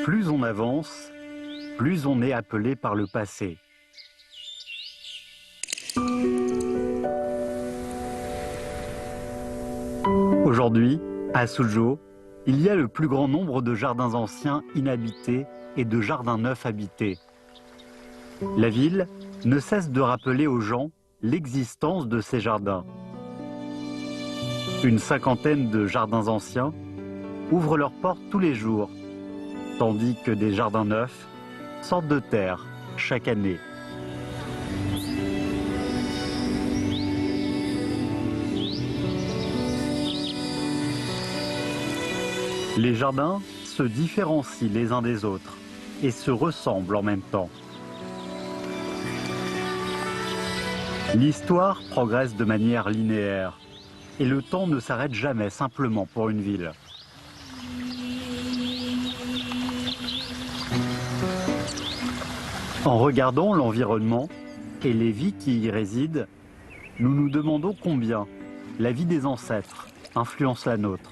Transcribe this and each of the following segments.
Plus on avance, plus on est appelé par le passé. Aujourd'hui, à Suzhou, il y a le plus grand nombre de jardins anciens inhabités et de jardins neufs habités. La ville ne cesse de rappeler aux gens l'existence de ces jardins. Une cinquantaine de jardins anciens ouvrent leurs portes tous les jours, tandis que des jardins neufs sortent de terre chaque année. Les jardins se différencient les uns des autres et se ressemblent en même temps. L'histoire progresse de manière linéaire et le temps ne s'arrête jamais simplement pour une ville. En regardant l'environnement et les vies qui y résident, nous nous demandons combien la vie des ancêtres influence la nôtre.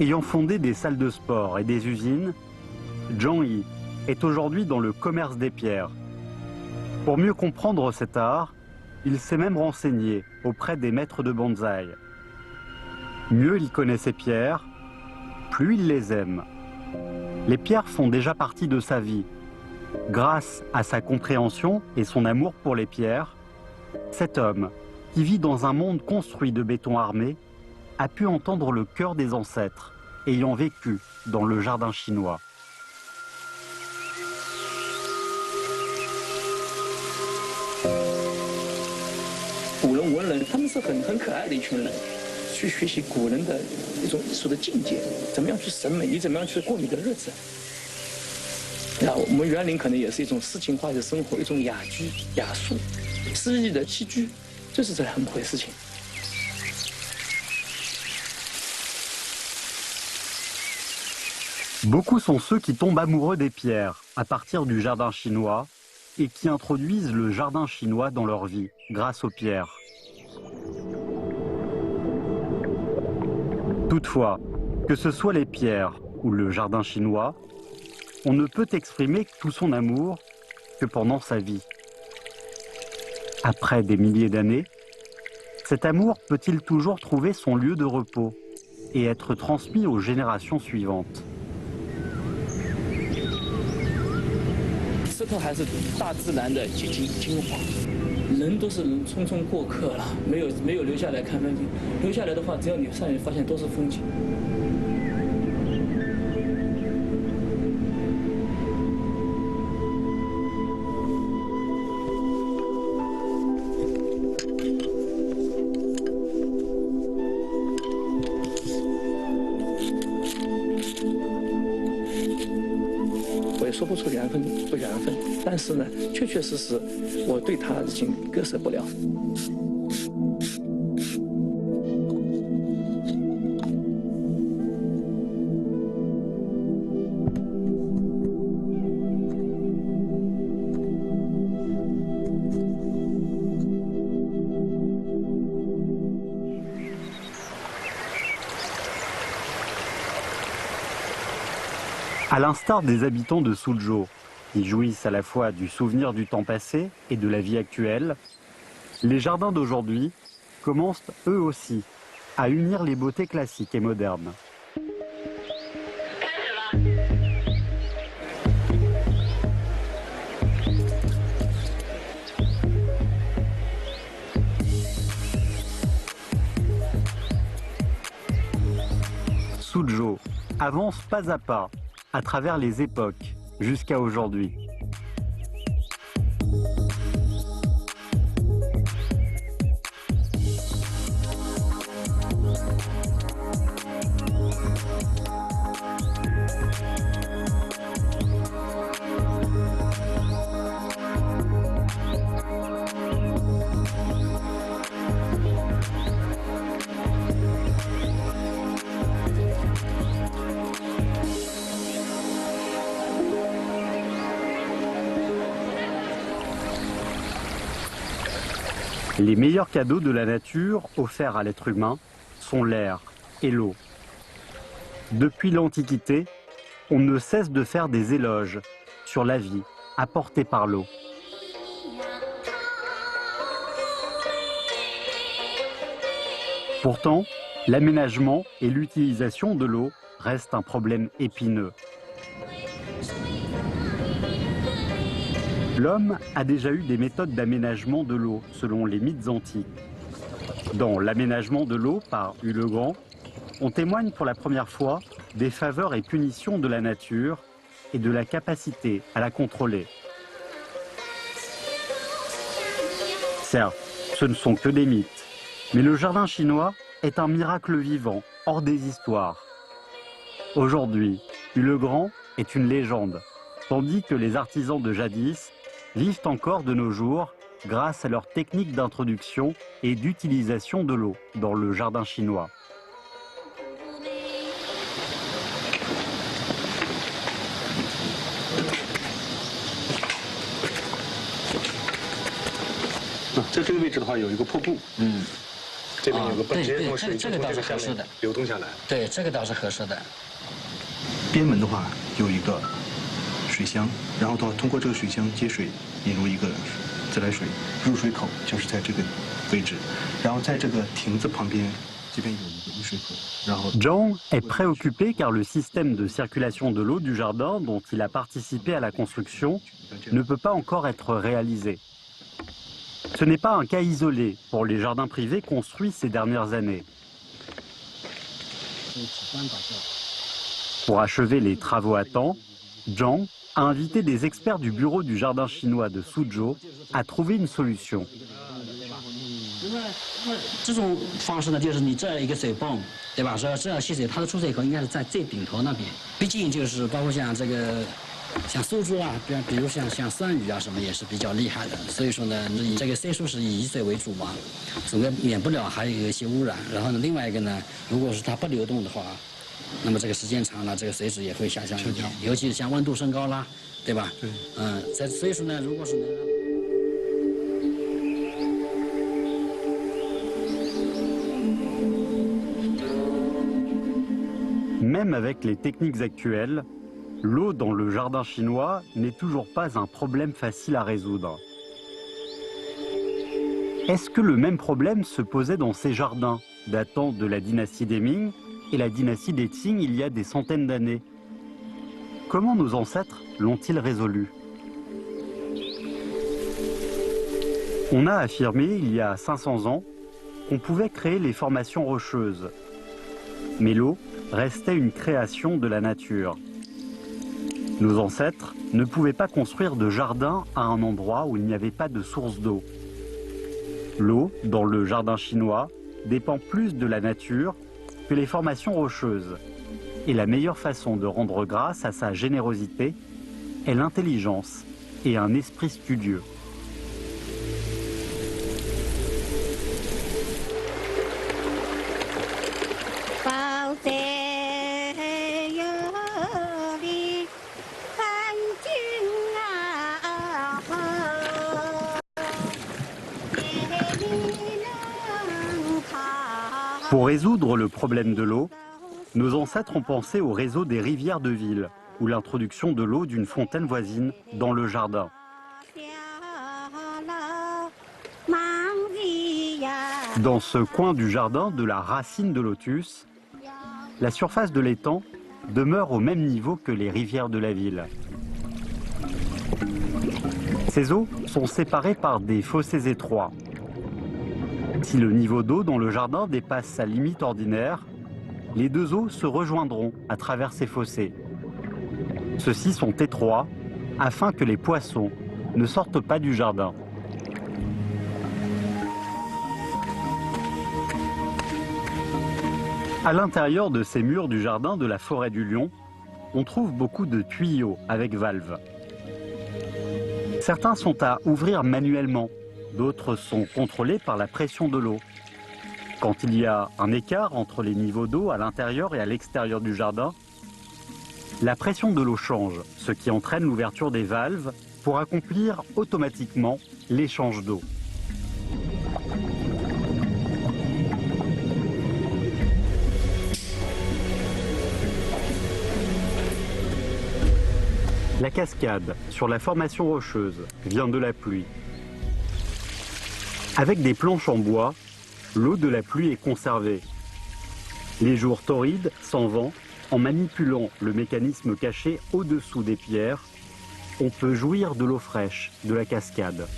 Ayant fondé des salles de sport et des usines, Zhang Yi est aujourd'hui dans le commerce des pierres. Pour mieux comprendre cet art, il s'est même renseigné auprès des maîtres de bonsaï. Mieux il connaît ses pierres, plus il les aime. Les pierres font déjà partie de sa vie. Grâce à sa compréhension et son amour pour les pierres, cet homme, qui vit dans un monde construit de béton armé, a pu entendre le cœur des ancêtres ayant vécu dans le jardin chinois. Beaucoup sont ceux qui tombent amoureux des pierres à partir du jardin chinois et qui introduisent le jardin chinois dans leur vie grâce aux pierres. Toutefois, que ce soit les pierres ou le jardin chinois, on ne peut exprimer tout son amour que pendant sa vie. Après des milliers d'années, cet amour peut-il toujours trouver son lieu de repos et être transmis aux générations suivantes? 石头还是大自然的精华，人都是匆匆过客了，没有留下来看风景。留下来的话，只要你上去发现都是风景。我也说不出缘分不缘分，但是呢，确确实实，我对他已经割舍不了。À l'instar des habitants de Suzhou, qui jouissent à la fois du souvenir du temps passé et de la vie actuelle, les jardins d'aujourd'hui commencent eux aussi à unir les beautés classiques et modernes. Suzhou avance pas à pas à travers les époques jusqu'à aujourd'hui. Les meilleurs cadeaux de la nature offerts à l'être humain sont l'air et l'eau. Depuis l'Antiquité, on ne cesse de faire des éloges sur la vie apportée par l'eau. Pourtant, l'aménagement et l'utilisation de l'eau restent un problème épineux. L'homme a déjà eu des méthodes d'aménagement de l'eau selon les mythes antiques. Dans l'aménagement de l'eau par Hu le Grand, on témoigne pour la première fois des faveurs et punitions de la nature et de la capacité à la contrôler. Certes, ce ne sont que des mythes, mais le jardin chinois est un miracle vivant, hors des histoires. Aujourd'hui, Hu le Grand est une légende, tandis que les artisans de jadis vivent encore de nos jours grâce à leur technique d'introduction et d'utilisation de l'eau dans le jardin chinois. Dans ce位置的话，有一个瀑布，这边有个直接水这个倒是合适的，流动下来。对，这个倒是合适的。边门的话有一个水箱，然后的话通过这个水箱接水引入一个自来水，入水口就是在这个位置，然后在这个亭子旁边，这边有一个雨水口，然后。Zhang est préoccupé car le système de circulation de l'eau du jardin dont il a participé à la construction ne peut pas encore être réalisé. Ce n'est pas un cas isolé pour les jardins privés construits ces dernières années. Pour achever les travaux à temps, Zhang a invité des experts du bureau du jardin chinois de Suzhou à trouver une solution. 这种方式呢，就是你这一个水泵，对吧？说这吸水，它的出水口应该是在最顶头那边。毕竟就是包括像这个，像苏州啊，比如像酸雨啊什么也是比较厉害的。所以说呢，你这个岁数是以水为主嘛，总归免不了还有一些污染。然后呢，另外一个呢，如果是它不流动的话，那么这个时间长了，这个水质也会下降一点，尤其是像温度升高啦，对吧？对。所以说呢，如果是能让 Même avec les techniques actuelles, l'eau dans le jardin chinois n'est toujours pas un problème facile à résoudre. Est-ce que le même problème se posait dans ces jardins datant de la dynastie des Ming et la dynastie des Qing il y a des centaines d'années? Comment nos ancêtres l'ont-ils résolu? On a affirmé il y a 500 ans qu'on pouvait créer les formations rocheuses. Mais l'eau restait une création de la nature. Nos ancêtres ne pouvaient pas construire de jardin à un endroit où il n'y avait pas de source d'eau. L'eau, dans le jardin chinois, dépend plus de la nature que les formations rocheuses. Et la meilleure façon de rendre grâce à sa générosité est l'intelligence et un esprit studieux. Pour résoudre le problème de l'eau, nos ancêtres ont pensé au réseau des rivières de ville ou l'introduction de l'eau d'une fontaine voisine dans le jardin. Dans ce coin du jardin de la racine de lotus, la surface de l'étang demeure au même niveau que les rivières de la ville. Ces eaux sont séparées par des fossés étroits. Si le niveau d'eau dans le jardin dépasse sa limite ordinaire, les deux eaux se rejoindront à travers ces fossés. Ceux-ci sont étroits afin que les poissons ne sortent pas du jardin. À l'intérieur de ces murs du jardin de la forêt du Lion, on trouve beaucoup de tuyaux avec valves. Certains sont à ouvrir manuellement, d'autres sont contrôlés par la pression de l'eau. Quand il y a un écart entre les niveaux d'eau à l'intérieur et à l'extérieur du jardin, la pression de l'eau change, ce qui entraîne l'ouverture des valves pour accomplir automatiquement l'échange d'eau. La cascade sur la formation rocheuse vient de la pluie. Avec des planches en bois, l'eau de la pluie est conservée. Les jours torrides, sans vent, en manipulant le mécanisme caché au-dessous des pierres, on peut jouir de l'eau fraîche de la cascade.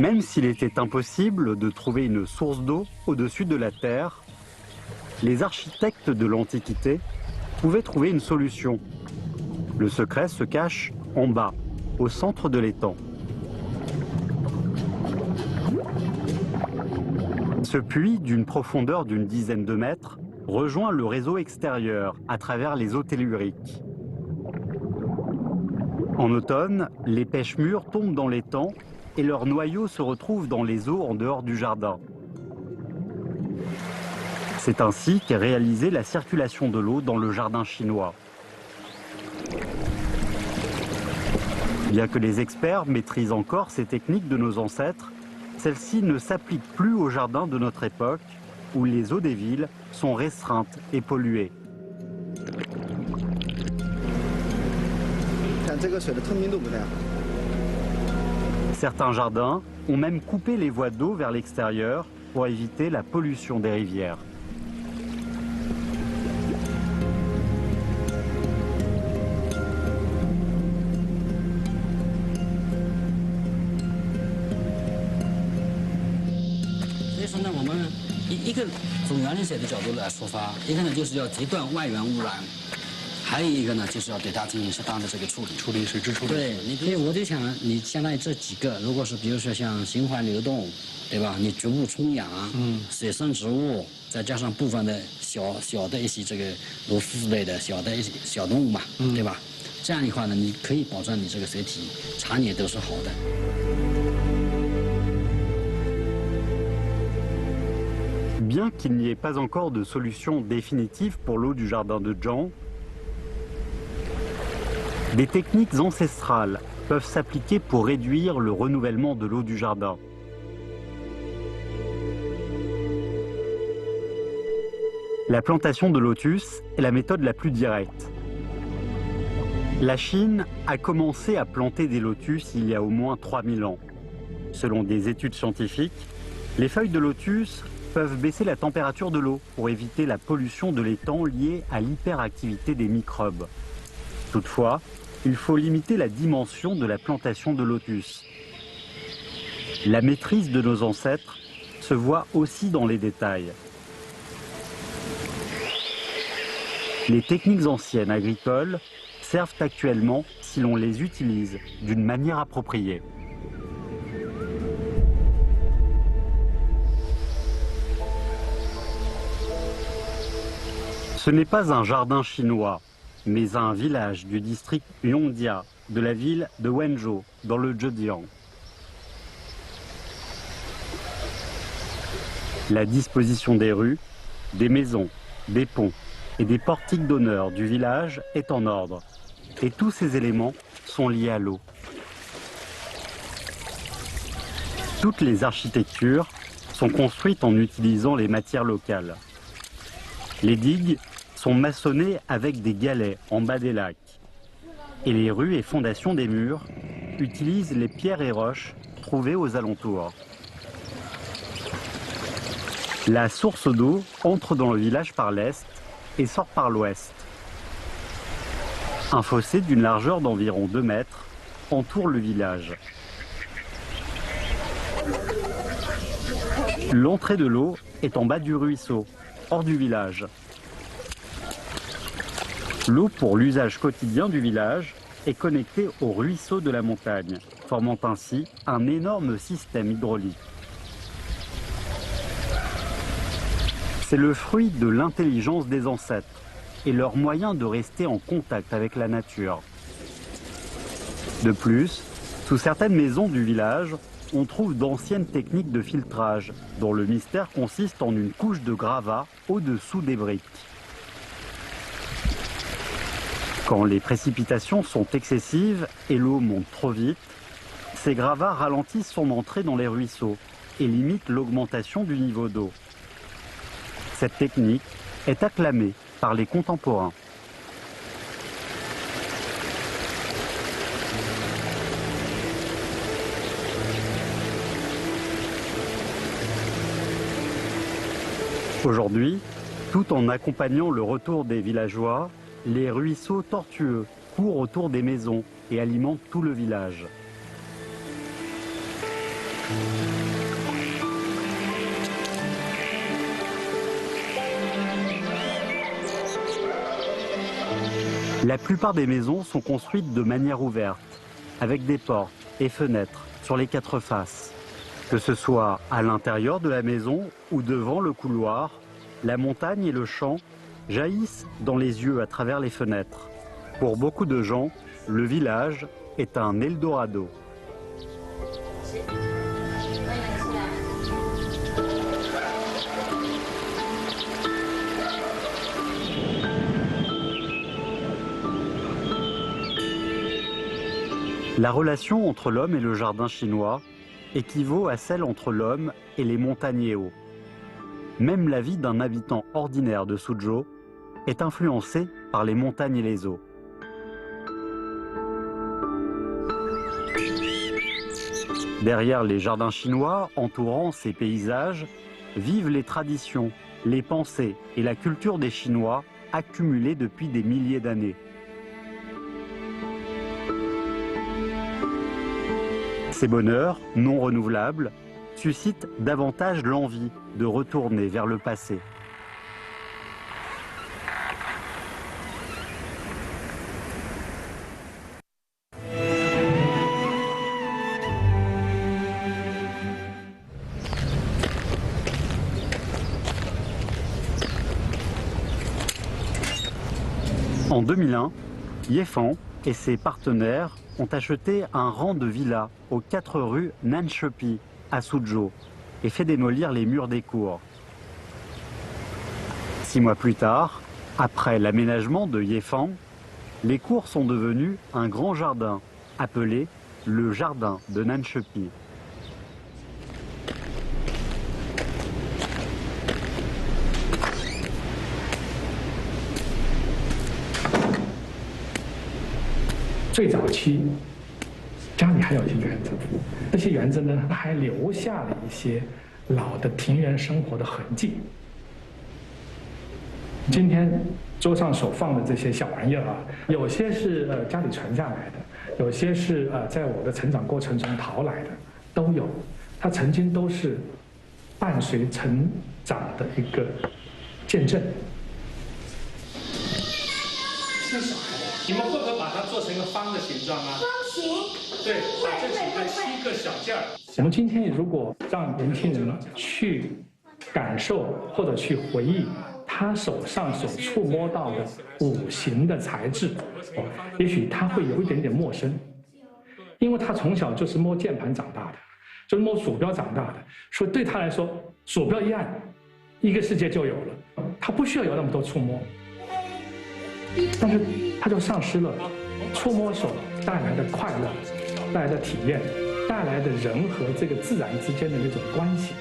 Même s'il était impossible de trouver une source d'eau au-dessus de la terre, les architectes de l'Antiquité pouvaient trouver une solution. Le secret se cache en bas, au centre de l'étang. Ce puits, d'une profondeur d'une dizaine de mètres, rejoint le réseau extérieur à travers les eaux telluriques. En automne, les pêches-mûres tombent dans l'étang et leurs noyaux se retrouvent dans les eaux en dehors du jardin. C'est ainsi qu'est réalisée la circulation de l'eau dans le jardin chinois. Bien que les experts maîtrisent encore ces techniques de nos ancêtres, celles-ci ne s'appliquent plus au jardin de notre époque, où les eaux des villes sont restreintes et polluées. Certains jardins ont même coupé les voies d'eau vers l'extérieur pour éviter la pollution des rivières.一个从园林学的角度来出发，一个呢就是要截断外源污染，还有一个呢就是要对它进行适当的这个处理。处理水质处理。对，所以我就想，你相当于这几个，如果是比如说像循环流动，对吧？你局部充氧，水生植物，再加上部分的小的一些这个如蝮类的小的一些小动物嘛，对吧？这样的话呢，你可以保证你这个水体常年都是好的。 Bien qu'il n'y ait pas encore de solution définitive pour l'eau du jardin de Zhang, des techniques ancestrales peuvent s'appliquer pour réduire le renouvellement de l'eau du jardin. La plantation de lotus est la méthode la plus directe. La Chine a commencé à planter des lotus il y a au moins 3000 ans. Selon des études scientifiques, les feuilles de lotus peuvent baisser la température de l'eau pour éviter la pollution de l'étang liée à l'hyperactivité des microbes. Toutefois, il faut limiter la dimension de la plantation de lotus. La maîtrise de nos ancêtres se voit aussi dans les détails. Les techniques anciennes agricoles servent actuellement si l'on les utilise d'une manière appropriée. Ce n'est pas un jardin chinois, mais un village du district Yongdia de la ville de Wenzhou, dans le Zhejiang. La disposition des rues, des maisons, des ponts et des portiques d'honneur du village est en ordre, et tous ces éléments sont liés à l'eau. Toutes les architectures sont construites en utilisant les matières locales. Les digues sont maçonnées avec des galets en bas des lacs. Et les rues et fondations des murs utilisent les pierres et roches trouvées aux alentours. La source d'eau entre dans le village par l'est et sort par l'ouest. Un fossé d'une largeur d'environ 2 mètres entoure le village. L'entrée de l'eau est en bas du ruisseau, hors du village. L'eau pour l'usage quotidien du village est connectée au ruisseau de la montagne, formant ainsi un énorme système hydraulique. C'est le fruit de l'intelligence des ancêtres et leur moyen de rester en contact avec la nature. De plus, sous certaines maisons du village, on trouve d'anciennes techniques de filtrage, dont le mystère consiste en une couche de gravat au-dessous des briques. Quand les précipitations sont excessives et l'eau monte trop vite, ces gravats ralentissent son entrée dans les ruisseaux et limitent l'augmentation du niveau d'eau. Cette technique est acclamée par les contemporains. Aujourd'hui, tout en accompagnant le retour des villageois, les ruisseaux tortueux courent autour des maisons et alimentent tout le village. La plupart des maisons sont construites de manière ouverte, avec des portes et fenêtres sur les 4 faces. Que ce soit à l'intérieur de la maison ou devant le couloir, la montagne et le champ jaillissent dans les yeux à travers les fenêtres. Pour beaucoup de gens, le village est un Eldorado. La relation entre l'homme et le jardin chinois équivaut à celle entre l'homme et les montagnes hauts. Même la vie d'un habitant ordinaire de Suzhou est influencée par les montagnes et les eaux. Derrière les jardins chinois entourant ces paysages, vivent les traditions, les pensées et la culture des Chinois accumulées depuis des milliers d'années. Ces bonheurs, non renouvelables, suscitent davantage l'envie de retourner vers le passé. En 2001, Yefan et ses partenaires ont acheté un rang de villas aux 4 rues Nanshepi à Suzhou et fait démolir les murs des cours. 6 mois plus tard, après l'aménagement de Yefan, les cours sont devenus un grand jardin appelé le jardin de Nanshepi.最早期家里还有一些园子，这些园子呢还留下了一些老的庭园生活的痕迹。今天桌上所放的这些小玩意儿啊，有些是家里传下来的，有些是在我的成长过程中淘来的，都有。它曾经都是伴随成长的一个见证。是小孩。 你们会不会把它做成一个方的形状啊？方形。对，把这7个小件儿。我们今天如果让年轻人去感受或者去回忆他手上所触摸到的5行的材质，也许他会有一点点陌生，因为他从小就是摸键盘长大的，就是摸鼠标长大的，所以对他来说，鼠标一按，一个世界就有了，他不需要有那么多触摸。 但是他就丧失了触摸手带来的快乐、带来的体验、带来的人和这个自然之间的那种关系。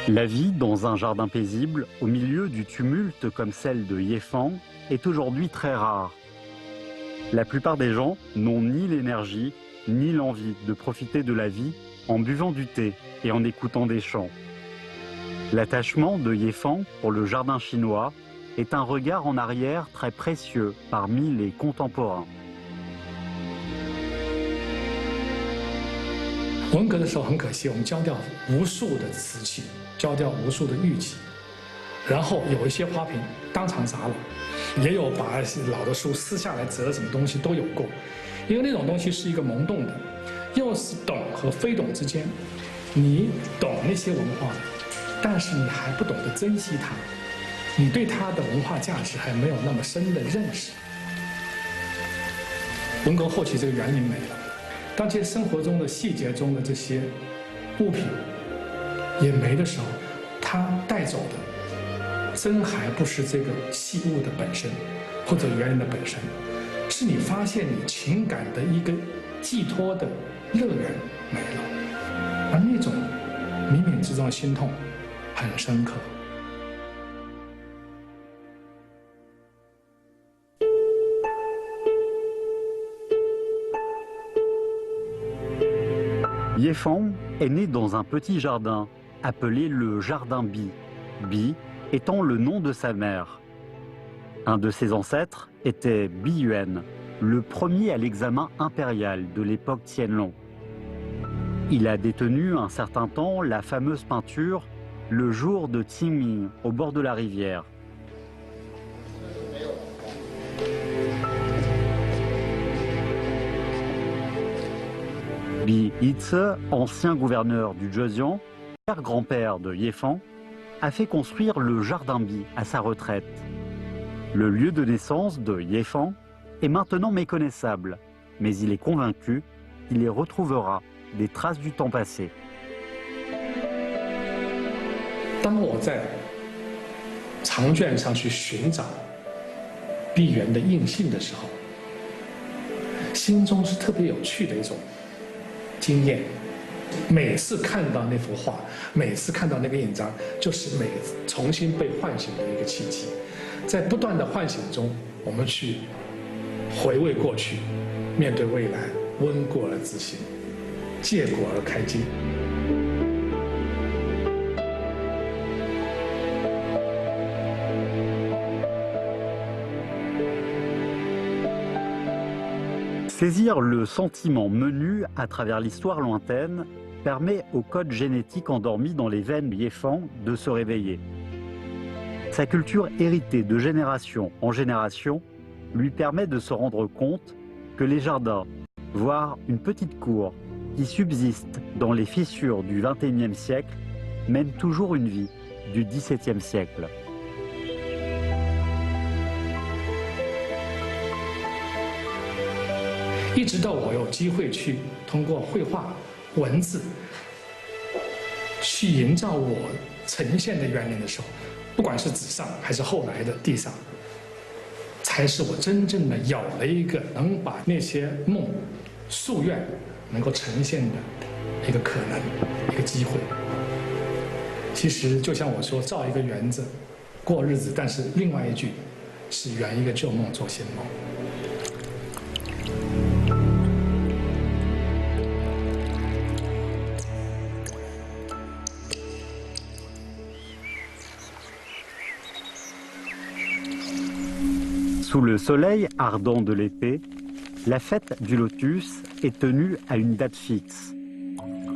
La vie dans un jardin paisible, au milieu du tumulte comme celle de Yefan, est aujourd'hui très rare. La plupart des gens n'ont ni l'énergie, ni l'envie de profiter de la vie en buvant du thé et en écoutant des chants. L'attachement de Yefan pour le jardin chinois est un regard en arrière très précieux parmi les contemporains. 文革的时候很可惜，我们交掉无数的瓷器，交掉无数的玉器，然后有一些花瓶当场砸了，也有把老的书撕下来折什么东西都有过，因为那种东西是一个萌动的，又是懂和非懂之间，你懂那些文化，但是你还不懂得珍惜它，你对它的文化价值还没有那么深的认识。文革后期这个园林没了。 当这些生活中的细节中的这些物品也没的时候，它带走的真还不是这个器物的本身，或者园林的本身，是你发现你情感的一个寄托的乐园没了，而那种冥冥之中的心痛很深刻。 Yefang est né dans un petit jardin appelé le jardin Bi, Bi étant le nom de sa mère. Un de ses ancêtres était Bi Yuan, le premier à l'examen impérial de l'époque Qianlong. Il a détenu un certain temps la fameuse peinture Le jour de Qingming au bord de la rivière. Bi Yizi, ancien gouverneur du Zhejiang, père-grand-père de Yefang, a fait construire le jardin Bi à sa retraite. Le lieu de naissance de Yefang est maintenant méconnaissable, mais il est convaincu qu'il y retrouvera des traces du temps passé. 当我在长卷上去寻找毕沅的印信的时候，心中是特别有趣的一种经验。每次看到那幅画，每次看到那个印章，就是重新被唤醒的一个契机。在不断的唤醒中，我们去回味过去，面对未来，温故而知新，借古而开今。 Saisir le sentiment menu à travers l'histoire lointaine permet au code génétique endormi dans les veines Yefang de se réveiller. Sa culture héritée de génération en génération lui permet de se rendre compte que les jardins, voire une petite cour qui subsiste dans les fissures du XXIe siècle, mènent toujours une vie du XVIIe siècle. 一直到我有机会去通过绘画、文字去营造我呈现的园林的时候，不管是纸上还是后来的地上，才是我真正的有了一个能把那些梦、夙愿能够呈现的一个可能、一个机会。其实就像我说，造一个园子过日子，但是另外一句是圆一个旧梦做新梦。 Sous le soleil ardent de l'été, la fête du lotus est tenue à une date fixe.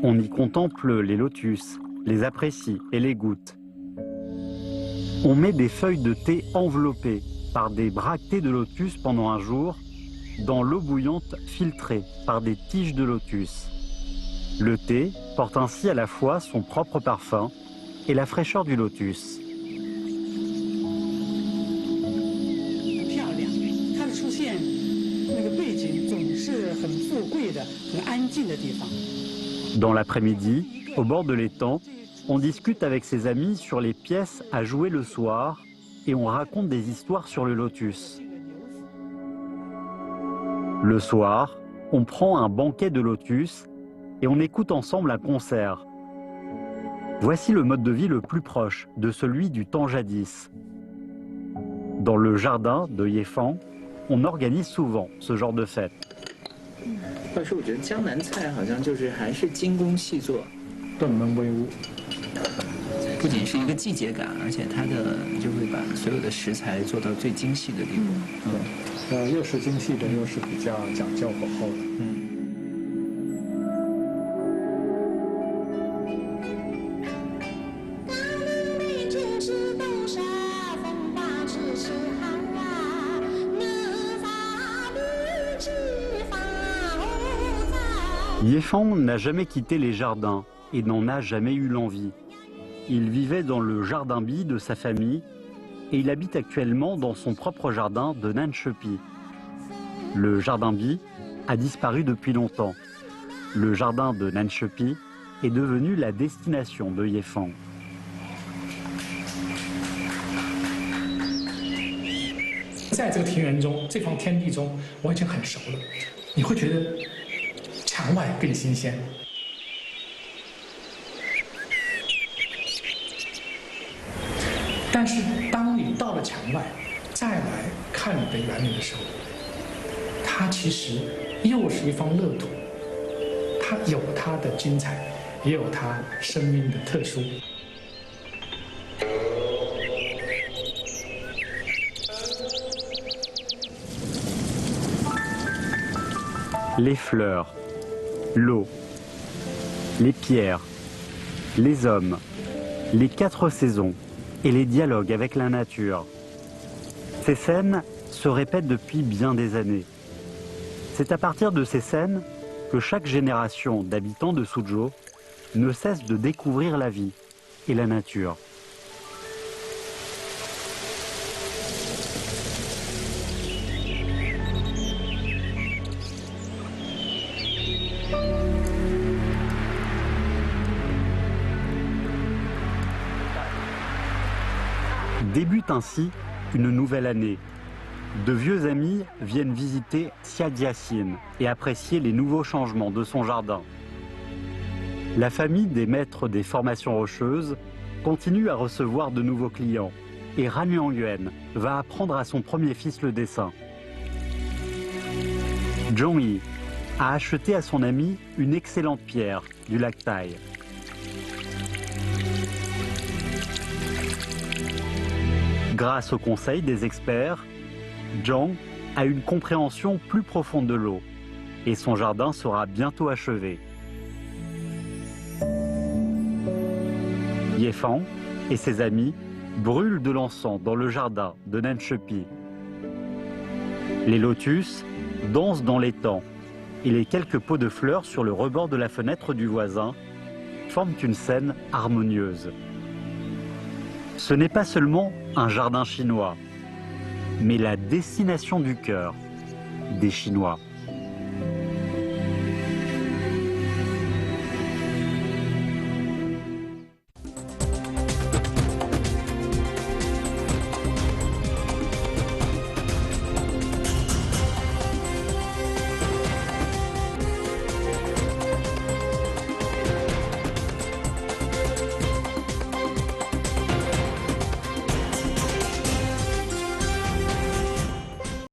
On y contemple les lotus, les apprécie et les goûte. On met des feuilles de thé enveloppées par des bractées de lotus pendant un jour dans l'eau bouillante filtrée par des tiges de lotus. Le thé porte ainsi à la fois son propre parfum et la fraîcheur du lotus. 很富贵的、很安静的地方。 Dans l'après-midi, au bord de l'étang, on discute avec ses amis sur les pièces à jouer le soir et on raconte des histoires sur le lotus. Le soir, on prend un banquet de lotus et on écoute ensemble un concert. Voici le mode de vie le plus proche de celui du temps jadis. Dans le jardin de Yefang, on organise souvent ce genre de fête. 或者说，我觉得江南菜好像就是还是精工细作，顿门微屋。不仅是一个季节感，而且它的就会把所有的食材做到最精细的地步。又是精细的，又是比较讲究火候的。Yéfang n'a jamais quitté les jardins et n'en a jamais eu l'envie. Il vivait dans le jardin Bi de sa famille et il habite actuellement dans son propre jardin de Nan Shepi. Le jardin Bi a disparu depuis longtemps. Le jardin de Nan Shepi est devenu la destination de Yéfang. 在这个庭园中，这方天地中，我已经很熟了。你会觉得墙外更新鲜。但是当你到了墙外，再来看你的园林的时候，它其实又是一方乐土，它有它的精彩，也有它生命的特殊。 Les fleurs, l'eau, les pierres, les hommes, les 4 saisons et les dialogues avec la nature. Ces scènes se répètent depuis bien des années. C'est à partir de ces scènes que chaque génération d'habitants de Suzhou ne cesse de découvrir la vie et la nature. Débute ainsi une nouvelle année. De vieux amis viennent visiter Xia Jiaxin et apprécier les nouveaux changements de son jardin. La famille des maîtres des formations rocheuses continue à recevoir de nouveaux clients et Ran Yuanyuan va apprendre à son premier fils le dessin. Zhongyi a acheté à son ami une excellente pierre du lac Tai. Grâce au conseil des experts, Zhang a une compréhension plus profonde de l'eau et son jardin sera bientôt achevé. Yéfang et ses amis brûlent de l'encens dans le jardin de Nan Shepi. Les lotus dansent dans l'étang et les quelques pots de fleurs sur le rebord de la fenêtre du voisin forment une scène harmonieuse. Ce n'est pas seulement un jardin chinois, mais la destination du cœur des Chinois.